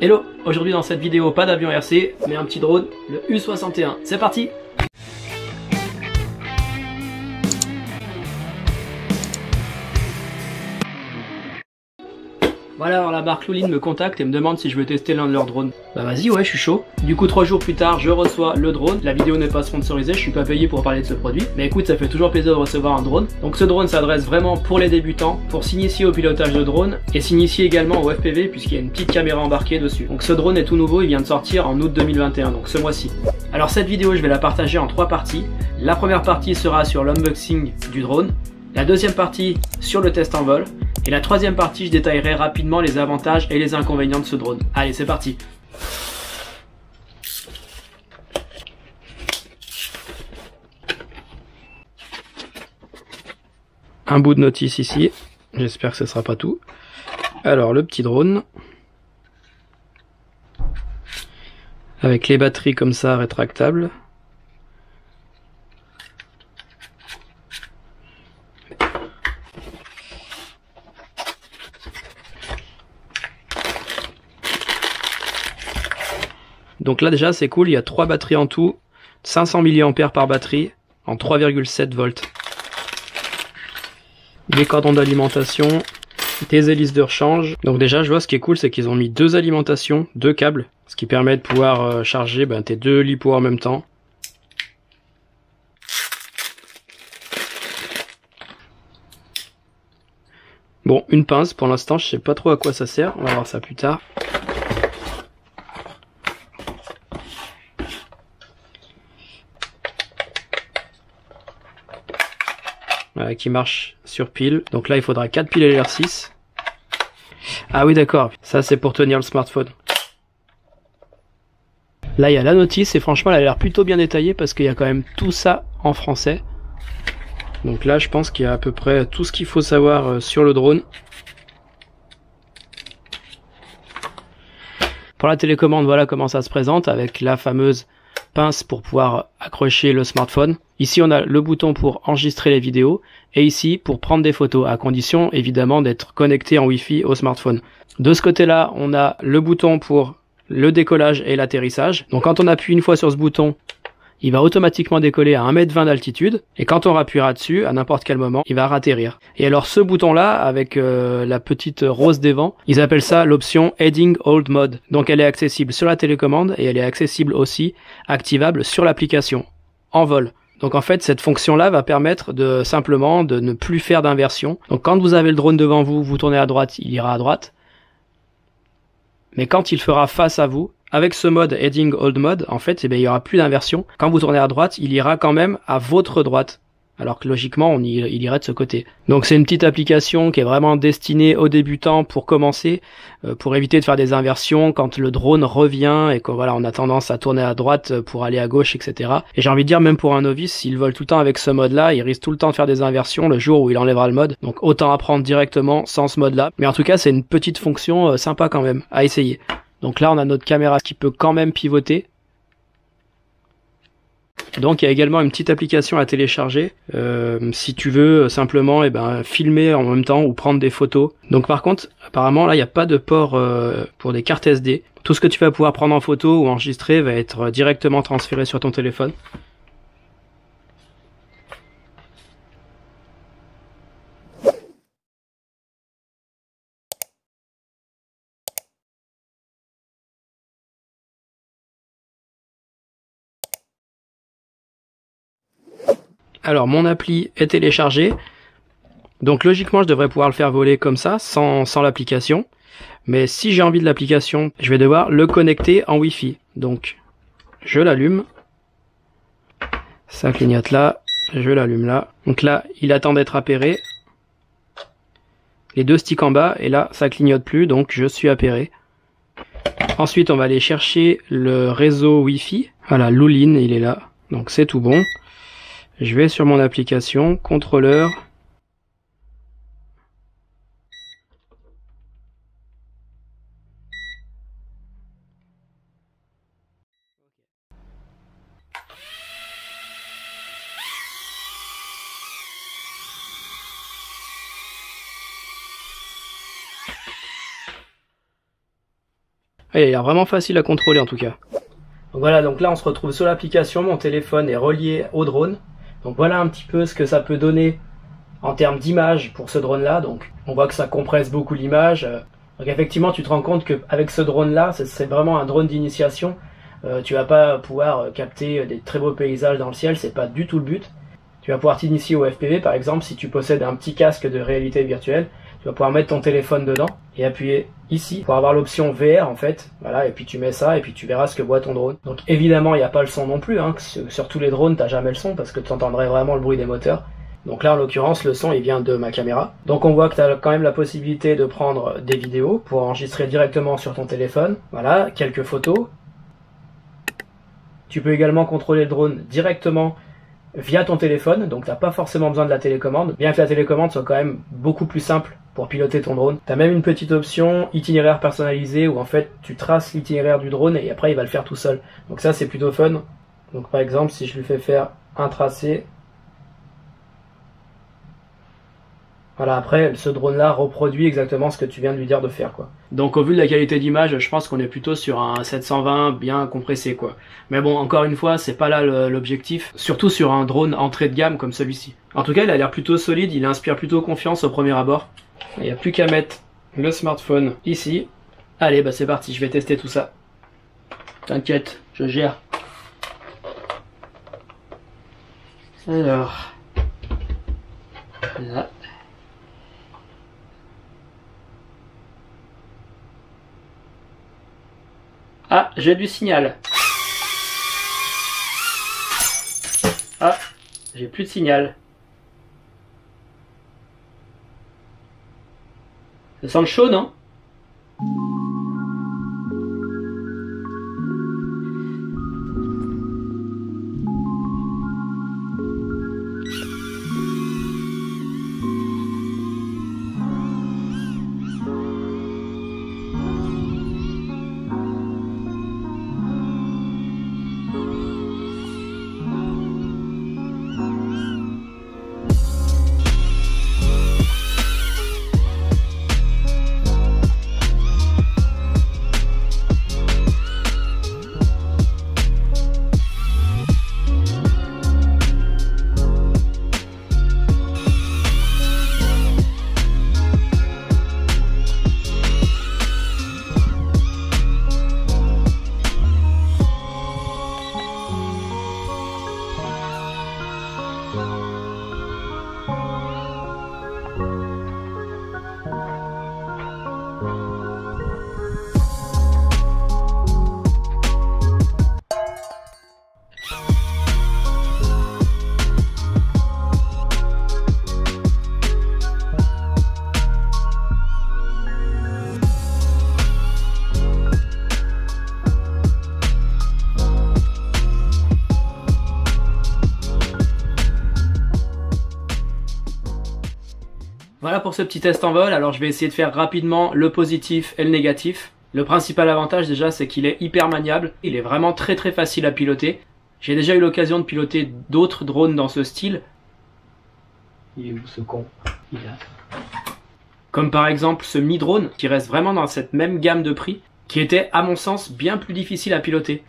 Hello, aujourd'hui dans cette vidéo pas d'avion RC, mais un petit drone, le U61. C'est parti! Voilà, alors la marque Lulin me contacte et me demande si je veux tester l'un de leurs drones. Bah vas-y, ouais, je suis chaud. Du coup, 3 jours plus tard, je reçois le drone. La vidéo n'est pas sponsorisée, je suis pas payé pour parler de ce produit. Mais écoute, ça fait toujours plaisir de recevoir un drone. Donc ce drone s'adresse vraiment pour les débutants, pour s'initier au pilotage de drone et s'initier également au FPV puisqu'il y a une petite caméra embarquée dessus. Donc ce drone est tout nouveau, il vient de sortir en août 2021, donc ce mois-ci. Alors cette vidéo, je vais la partager en 3 parties. La première partie sera sur l'unboxing du drone. La deuxième partie sur le test en vol. Et la troisième partie, je détaillerai rapidement les avantages et les inconvénients de ce drone. Allez, c'est parti! Un bout de notice ici. J'espère que ce sera pas tout. Alors, le petit drone. Avec les batteries comme ça, rétractables. Donc là déjà c'est cool, il y a 3 batteries en tout, 500 mAh par batterie, en 3,7 volts. Des cordons d'alimentation, des hélices de rechange. Donc déjà je vois ce qui est cool, c'est qu'ils ont mis 2 alimentations, 2 câbles, ce qui permet de pouvoir charger tes 2 LiPo en même temps. Bon, une pince, pour l'instant je sais pas trop à quoi ça sert, on va voir ça plus tard. Voilà, qui marche sur pile. Donc là, il faudra 4 piles LR6. Ah oui, d'accord. Ça, c'est pour tenir le smartphone. Là, il y a la notice et franchement, elle a l'air plutôt bien détaillée parce qu'il y a quand même tout ça en français. Donc là, je pense qu'il y a à peu près tout ce qu'il faut savoir sur le drone. Pour la télécommande, voilà comment ça se présente avec la fameuse pince pour pouvoir accrocher le smartphone. Ici on a le bouton pour enregistrer les vidéos et ici pour prendre des photos, à condition évidemment d'être connecté en Wi-Fi au smartphone. De ce côté là on a le bouton pour le décollage et l'atterrissage. Donc quand on appuie une fois sur ce bouton, il va automatiquement décoller à 1,20 m d'altitude et quand on rappuiera dessus à n'importe quel moment il va ratterrir. Et alors ce bouton là avec la petite rose des vents, ils appellent ça l'option Heading Hold Mode. Donc elle est accessible sur la télécommande et elle est accessible aussi activable sur l'application en vol. Donc en fait cette fonction là va permettre de simplement de ne plus faire d'inversion. Donc quand vous avez le drone devant vous, vous tournez à droite, il ira à droite. Mais quand il fera face à vous, avec ce mode Heading Hold Mode, en fait, il n'y aura plus d'inversion. Quand vous tournez à droite, il ira quand même à votre droite. Alors que logiquement, il irait de ce côté. Donc c'est une petite application qui est vraiment destinée aux débutants pour commencer, pour éviter de faire des inversions quand le drone revient et qu'on on a tendance à tourner à droite pour aller à gauche, etc. Et j'ai envie de dire, même pour un novice, s'il vole tout le temps avec ce mode-là, il risque tout le temps de faire des inversions le jour où il enlèvera le mode. Donc autant apprendre directement sans ce mode-là. Mais en tout cas, c'est une petite fonction sympa quand même, à essayer. Donc là, on a notre caméra qui peut quand même pivoter. Donc il y a également une petite application à télécharger si tu veux simplement filmer en même temps ou prendre des photos. Donc par contre apparemment là il n'y a pas de port pour des cartes SD. Tout ce que tu vas pouvoir prendre en photo ou enregistrer va être directement transféré sur ton téléphone. Alors mon appli est téléchargée, donc logiquement je devrais pouvoir le faire voler comme ça, sans l'application. Mais si j'ai envie de l'application, je vais devoir le connecter en Wi-Fi. Donc je l'allume, ça clignote là, je l'allume là. Donc là il attend d'être appairé, les 2 sticks en bas, et là ça clignote plus, donc je suis appairé. Ensuite on va aller chercher le réseau Wi-Fi, voilà Lulin il est là, donc c'est tout bon. Je vais sur mon application, contrôleur. il a l'air vraiment facile à contrôler en tout cas. Donc voilà, donc là on se retrouve sur l'application, mon téléphone est relié au drone. Donc voilà un petit peu ce que ça peut donner en termes d'image pour ce drone là. Donc on voit que ça compresse beaucoup l'image. Donc effectivement tu te rends compte qu'avec ce drone là, c'est vraiment un drone d'initiation. Tu vas pas pouvoir capter des très beaux paysages dans le ciel, c'est pas du tout le but. Tu vas pouvoir t'initier au FPV par exemple si tu possèdes un petit casque de réalité virtuelle. Tu vas pouvoir mettre ton téléphone dedans et appuyer ici pour avoir l'option VR en fait. Voilà, et puis tu mets ça et puis tu verras ce que voit ton drone. Donc évidemment il n'y a pas le son non plus, hein. Sur tous les drones t'as jamais le son parce que tu entendrais vraiment le bruit des moteurs. Donc là en l'occurrence le son il vient de ma caméra. Donc on voit que tu as quand même la possibilité de prendre des vidéos pour enregistrer directement sur ton téléphone. Voilà, quelques photos. Tu peux également contrôler le drone directement via ton téléphone, donc t'as pas forcément besoin de la télécommande, bien que la télécommande soit quand même beaucoup plus simple pour piloter ton drone. T'as même une petite option itinéraire personnalisé où en fait tu traces l'itinéraire du drone et après il va le faire tout seul. Donc ça c'est plutôt fun. Donc par exemple si je lui fais faire un tracé, voilà, après ce drone là reproduit exactement ce que tu viens de lui dire de faire quoi. Donc au vu de la qualité d'image, je pense qu'on est plutôt sur un 720 bien compressé quoi. Mais bon, encore une fois, c'est pas là l'objectif, surtout sur un drone entrée de gamme comme celui-ci. En tout cas, il a l'air plutôt solide, il inspire plutôt confiance au premier abord. Il n'y a plus qu'à mettre le smartphone ici. Allez, bah c'est parti, je vais tester tout ça. T'inquiète, je gère. Alors, là. Ah, j'ai du signal. Ah, j'ai plus de signal. Ça sent le chaud, non? Voilà pour ce petit test en vol. Alors je vais essayer de faire rapidement le positif et le négatif. Le principal avantage déjà c'est qu'il est hyper maniable. Il est vraiment très facile à piloter. J'ai déjà eu l'occasion de piloter d'autres drones dans ce style. Il est où ce con? Il est là. Comme par exemple ce Mi Drone qui reste vraiment dans cette même gamme de prix, qui était à mon sens bien plus difficile à piloter.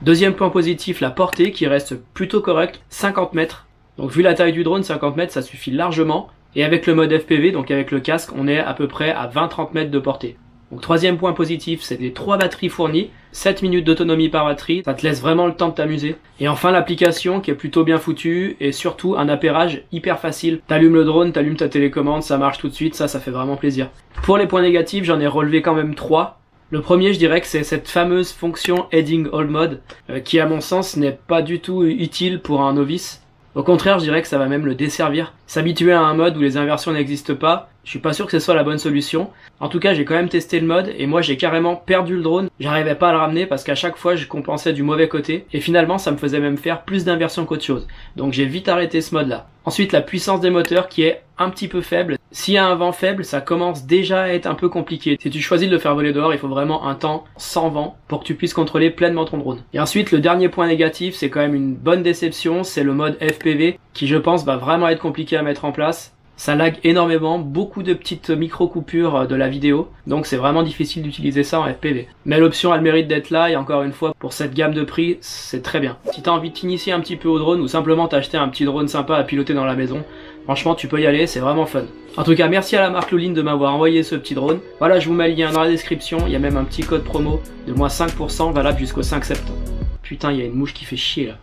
Deuxième point positif, la portée qui reste plutôt correcte, 50 mètres. Donc vu la taille du drone, 50 mètres ça suffit largement. Et avec le mode FPV, donc avec le casque, on est à peu près à 20-30 mètres de portée. Donc troisième point positif, c'est les 3 batteries fournies, 7 minutes d'autonomie par batterie, ça te laisse vraiment le temps de t'amuser. Et enfin l'application qui est plutôt bien foutue et surtout un appairage hyper facile. T'allumes le drone, t'allumes ta télécommande, ça marche tout de suite, ça fait vraiment plaisir. Pour les points négatifs, j'en ai relevé quand même 3. Le premier, je dirais que c'est cette fameuse fonction Heading All Mode qui à mon sens n'est pas du tout utile pour un novice. Au contraire, je dirais que ça va même le desservir. S'habituer à un mode où les inversions n'existent pas, je suis pas sûr que ce soit la bonne solution. En tout cas, j'ai quand même testé le mode et moi j'ai carrément perdu le drone. J'arrivais pas à le ramener parce qu'à chaque fois je compensais du mauvais côté et finalement ça me faisait même faire plus d'inversions qu'autre chose. Donc j'ai vite arrêté ce mode là. Ensuite, la puissance des moteurs qui est un petit peu faible. S'il y a un vent faible, ça commence déjà à être un peu compliqué. Si tu choisis de le faire voler dehors, il faut vraiment un temps sans vent pour que tu puisses contrôler pleinement ton drone. Et ensuite, le dernier point négatif, c'est quand même une bonne déception, c'est le mode FPV qui je pense va vraiment être compliqué à mettre en place. ça lag énormément, beaucoup de petites micro-coupures de la vidéo, donc c'est vraiment difficile d'utiliser ça en FPV. Mais l'option elle mérite d'être là, et encore une fois, pour cette gamme de prix, c'est très bien. Si t'as envie de t'initier un petit peu au drone, ou simplement t'acheter un petit drone sympa à piloter dans la maison, franchement tu peux y aller, c'est vraiment fun. En tout cas, merci à la marque Lulin de m'avoir envoyé ce petit drone. Voilà, je vous mets le lien dans la description, il y a même un petit code promo de moins 5% valable jusqu'au 5 septembre. Putain, il y a une mouche qui fait chier là.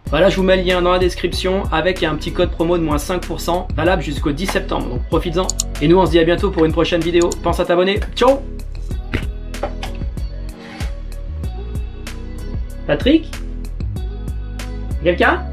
Voilà, je vous mets le lien dans la description avec un petit code promo de moins 5% valable jusqu'au 10 septembre, donc profites-en. Et nous on se dit à bientôt pour une prochaine vidéo. Pense à t'abonner. Ciao. Patrick? Quelqu'un?